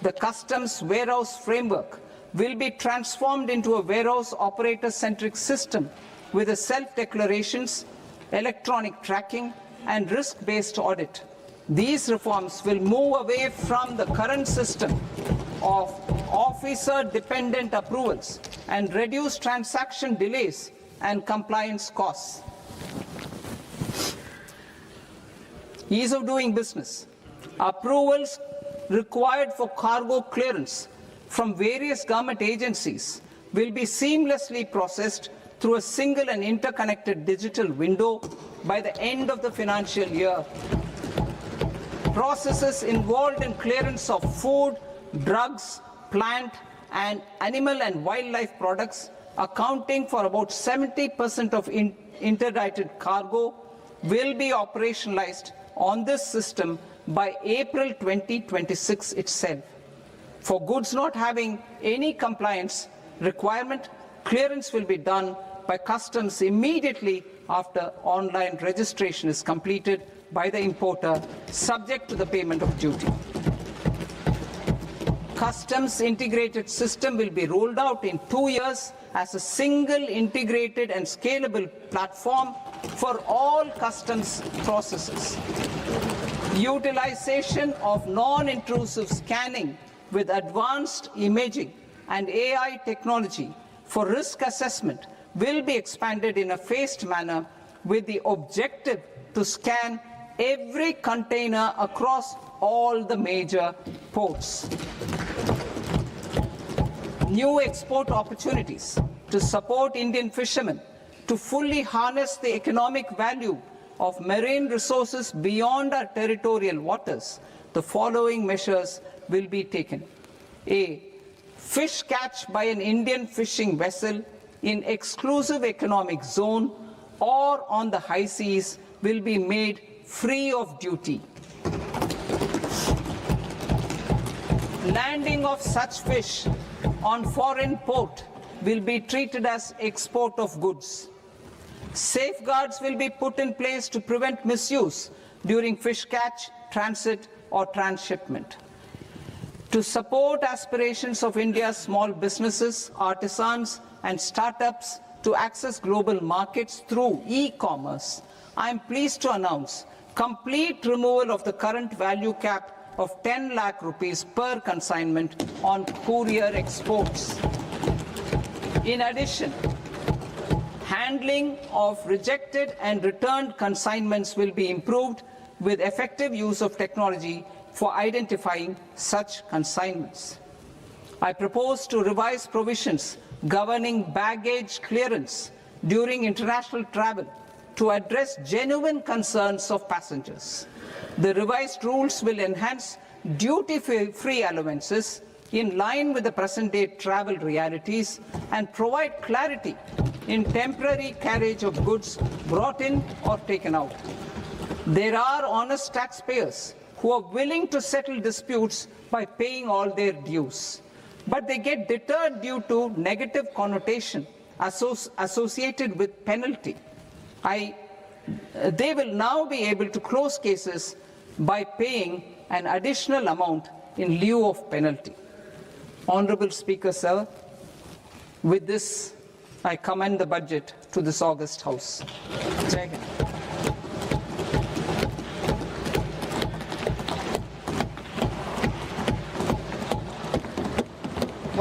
The customs warehouse framework will be transformed into a warehouse operator-centric system with a self-declarations, electronic tracking, and risk-based audit. These reforms will move away from the current system of officer-dependent approvals and reduce transaction delays and compliance costs. Ease of doing business. Approvals required for cargo clearance from various government agencies will be seamlessly processed through a single and interconnected digital window by the end of the financial year. Processes involved in clearance of food, drugs, plant, and animal and wildlife products, accounting for about 70% of interdicted cargo, will be operationalized on this system by April 2026 itself. For goods not having any compliance requirement, clearance will be done by customs immediately after online registration is completed by the importer, subject to the payment of duty. Customs integrated system will be rolled out in 2 years as a single integrated and scalable platform for all customs processes. Utilization of non-intrusive scanning with advanced imaging and AI technology for risk assessment will be expanded in a phased manner with the objective to scan every container across all the major ports. New export opportunities to support Indian fishermen to fully harness the economic value of marine resources beyond our territorial waters. The following measures will be taken. A. Fish catch by an Indian fishing vessel in exclusive economic zone or on the high seas will be made free of duty. Landing of such fish on foreign port will be treated as export of goods. Safeguards will be put in place to prevent misuse during fish catch, transit, or transshipment. To support aspirations of India's small businesses, artisans, and startups to access global markets through e-commerce, I am pleased to announce complete removal of the current value cap of 10 lakh rupees per consignment on courier exports. In addition, handling of rejected and returned consignments will be improved with effective use of technology for identifying such consignments. I propose to revise provisions governing baggage clearance during international travel to address genuine concerns of passengers. The revised rules will enhance duty-free allowances in line with the present-day travel realities and provide clarity in temporary carriage of goods brought in or taken out. There are honest taxpayers who are willing to settle disputes by paying all their dues, but they get deterred due to negative connotation associated with penalty. They will now be able to close cases by paying an additional amount in lieu of penalty. Honorable Speaker, sir, with this, I commend the budget to this august House. Jai Hind.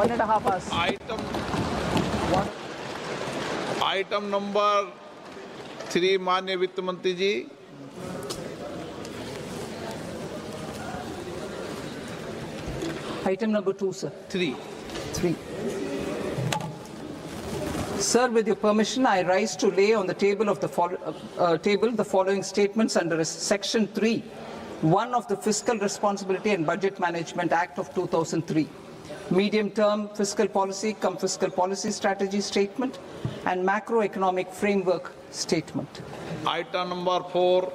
1.5 hours. Item number 3 माननीय वित्त मंत्री जी। Item number 2, sir. 3 3. Sir, with your permission, I rise to lay on the table of the the following statements under Section 3, 1 of the Fiscal Responsibility and Budget Management Act of 2003, medium-term fiscal policy, fiscal policy strategy statement, and macroeconomic framework statement. Item number 4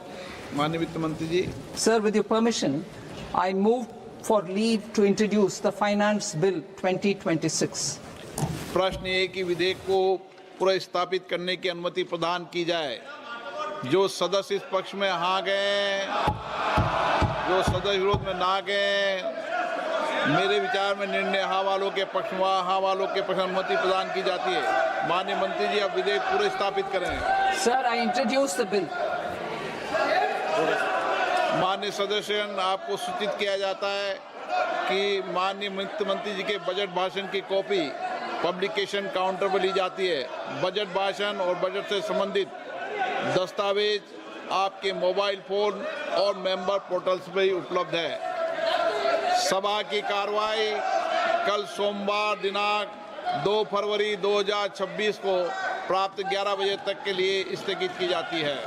माननीय वित्त मंत्री जी। Sir, with your permission, I move for leave to introduce the Finance Bill 2026. प्रश्न ये कि विधेयक को पुनर्स्थापित करने की अनुमति प्रदान की जाए। जो सदस्य इस पक्ष में हाँ गए, जो सदस्य विरोध में ना गए, मेरे विचार में निर्णय हाँ वालों के पक्ष में, हाँ वालों के पक्ष में अनुमति प्रदान की जाती है। माननीय मंत्री जी, अब विधेयक पुनर्स्थापित करें। Sir, I introduce the bill. माननीय सदस्यगण, आपको सूचित किया जाता है कि माननीय वित्त मंत्री जी के बजट भाषण की कॉपी पब्लिकेशन काउंटर पर ली जाती है। बजट भाषण और बजट से संबंधित दस्तावेज आपके मोबाइल फोन और मेंबर पोर्टल्स पर ही उपलब्ध है। सभा की कार्रवाई कल सोमवार दिनांक 2 फरवरी 2026 को प्राप्त 11 बजे तक के लिए स्थगित की जाती है।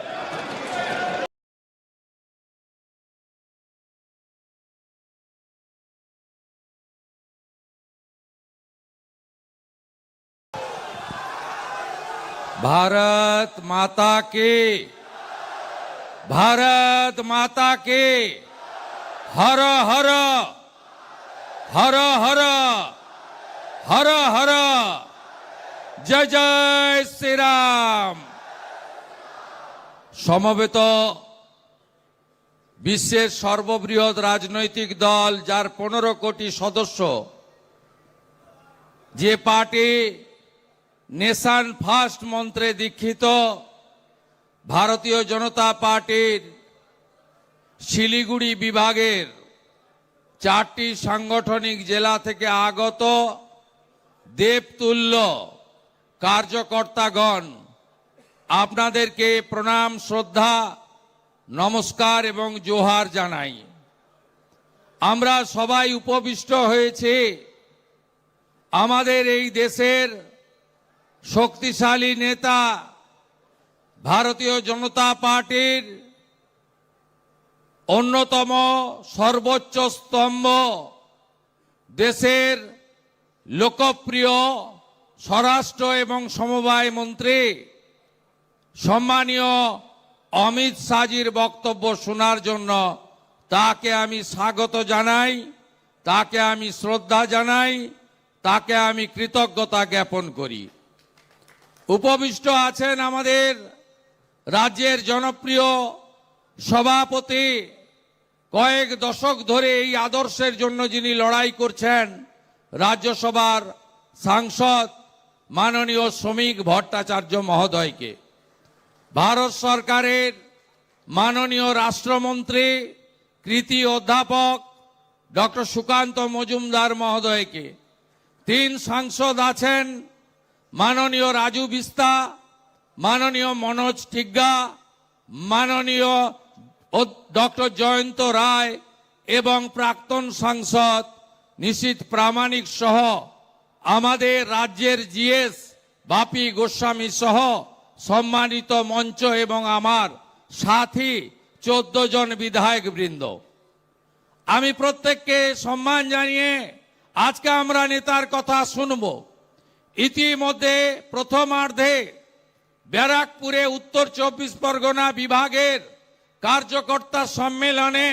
भारत माता की, भारत माता की, हर हर हर हर हर हर जय जय श्री राम। সমবেত বিশ্বের সর্ববৃহৎ রাজনৈতিক দল, যার 15 কোটি সদস্য, যে পার্টি নেশন ফার্স্ট মন্ত্রে দীক্ষিত ভারতীয় জনতা পার্টির শিলিগুড়ি বিভাগের 4টি সাংগঠনিক জেলা থেকে আগত দেবতুল্য কার্যকর্তাগণ, আপনাদেরকে প্রণাম, শ্রদ্ধা, নমস্কার এবং জোহার জানাই। আমরা সবাই উপবিষ্ট হয়েছি আমাদের এই দেশের শক্তিশালী নেতা ভারতীয় জনতা পার্টির অন্যতম সর্বোচ্চ স্তম্ভ, দেশের লোকপ্রিয় স্বরাষ্ট্র এবং সমবায় মন্ত্রী সম্মানীয় অমিত শাহজির বক্তব্য শোনার জন্য তাকে আমি স্বাগত জানাই, তাকে আমি শ্রদ্ধা জানাই, তাকে আমি কৃতজ্ঞতা জ্ঞাপন করি। উপবিষ্ট আছেন আমাদের রাজ্যের জনপ্রিয় সভাপতি, কয়েক দশক ধরে এই আদর্শের জন্য যিনি লড়াই করছেন, রাজ্যসভার সাংসদ মাননীয় শ্রমিক ভট্টাচার্য মহোদয়কে, ভারত সরকারের মাননীয় রাষ্ট্রমন্ত্রী কৃতি অধ্যাপক ডক্টর সুকান্ত মজুমদার মহোদয়কে, 3 সাংসদ আছেন মাননীয় রাজু বিস্তা, মাননীয় মনোজ টিগ্গা, মাননীয় ডক্টর জয়ন্ত রায় এবং প্রাক্তন সাংসদ নিশীথ প্রামাণিক সহ আমাদের রাজ্যের জিএস বাপি গোস্বামী সহ সম্মানিত মঞ্চ এবং আমার সাথী 14 জন বিধায়ক বৃন্দ, আমি প্রত্যেককে সম্মান জানিয়ে আজকে আমরা নেতার কথা শুনব। ইতিমধ্যে প্রথমার্ধে ব্যারাকপুরে উত্তর 24 পরগনা বিভাগের কার্যকর্তা সম্মেলনে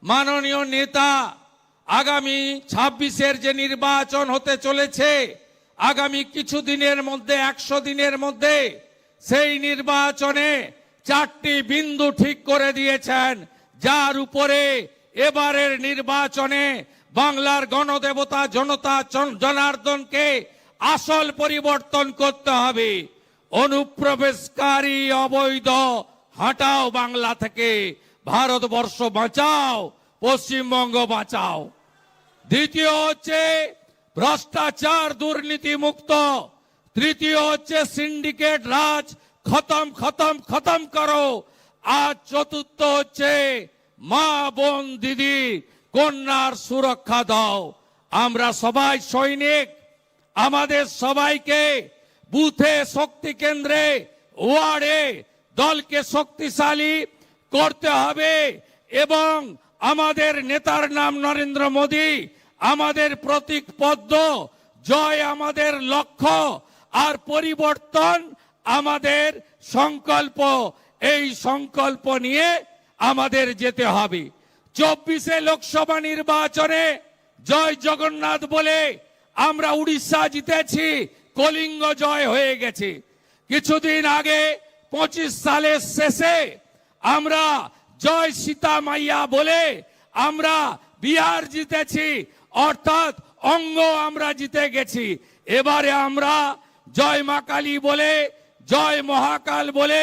মাননীয় নেতা আগামী 26-এর যে নির্বাচন হতে চলেছে, আগামী কিছু দিনের মধ্যে, 100 দিনের মধ্যে সেই নির্বাচনে 4টি বিন্দু ঠিক করে দিয়েছেন, যার উপরে এবারের নির্বাচনে বাংলার গণদেবতা জনতা জনার্দনকে আসল পরিবর্তন করতে হবে। অনুপ্রবেশকারী অবৈধ হটাও বাংলা থেকে, ভারতবর্ষ বাঁচাও, পশ্চিমবঙ্গ বাঁচাও। দ্বিতীয় হচ্ছে ভ্রষ্টাচার দুর্নীতি মুক্ত। তৃতীয় হচ্ছে সিন্ডিকেট রাজ খতম খতম খতম করো। আর চতুর্থ হচ্ছে মা বোন দিদি কন্যার সুরক্ষা দাও। আমরা সবাই সৈনিক, আমাদের সবাইকে বুথে শক্তি কেন্দ্রে ওয়ার্ডে দলকে শক্তিশালী করতে হবে এবং আমাদের নেতার নাম নরেন্দ্র মোদী, আমাদের প্রতীক পদ্ম, জয় আমাদের লক্ষ্য আর পরিবর্তন আমাদের সংকল্প। এই সংকল্প নিয়ে আমাদের যেতে হবে। 24 লোকসভা নির্বাচনে জয় জগন্নাথ বলে আমরা উড়িষ্যা জিতেছি, কলিঙ্গ জয় হয়ে গেছে। কিছুদিন আগে 25 সালের শেষে আমরা জয় সীতা মাইয়া বলে আমরা বিহার জিতেছি, অর্থাৎ অঙ্গ আমরা জিতে গেছি। এবারে আমরা জয় মা কালী বলে, জয় মহাকাল বলে,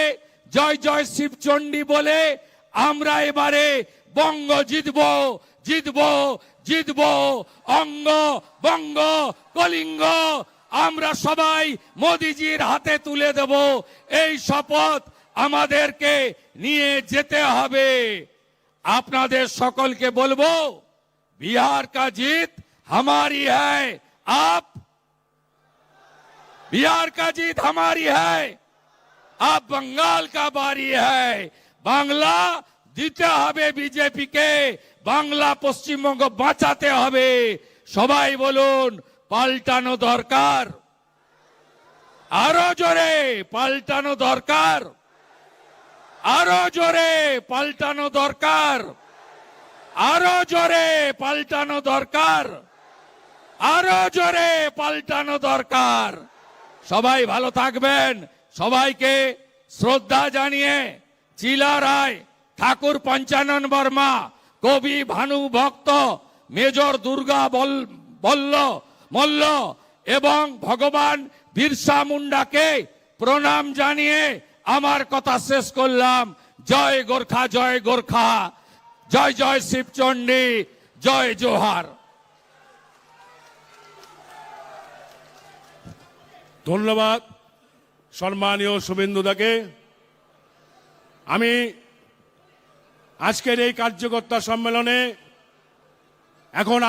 জয় জয় শিবচণ্ডী বলে আমরা এবারে বঙ্গ জিতবো জিতবো জিতবো। অঙ্গ বঙ্গ কলিঙ্গ আমরা সবাই মোদিজির হাতে তুলে দেব। এই শপথ আমাদেরকে নিয়ে যেতে হবে। আপনাদের সকলকে বলবো, बिहार का जीत हमारी है। आप बिहार का जीत हमारी है। अब बंगाल का बारी है। बांग्ला দিতে হবে বিজেপিকে, বাংলা পশ্চিমবঙ্গ বাঁচাতে হবে। সবাই বলুন পাল্টানো দরকার, আরো জোরে পাল্টানো দরকার, আরো জোরে পাল্টানো দরকার, আরো জোরে পাল্টানো দরকার, আরো জোরে পাল্টানো দরকার। সবাই ভালো থাকবেন। সবাইকে শ্রদ্ধা জানিয়ে চিলা রায়, ঠাকুর পঞ্চানন বর্মা, কবি ভানু ভক্ত, মেজর দুর্গা মল্ল এবং ভগবান বিরসা মুন্ডাকে প্রণাম জানিয়ে আমার কথা শেষ করলাম। জয় গোর্খা, জয় গোর্খা, জয় জয় শিবচণ্ডী, জয় জোহার। ধন্যবাদ সম্মানীয় শুভেন্দুদাকে। আমি আজকের এই কার্যকর্তা সম্মেলনে এখন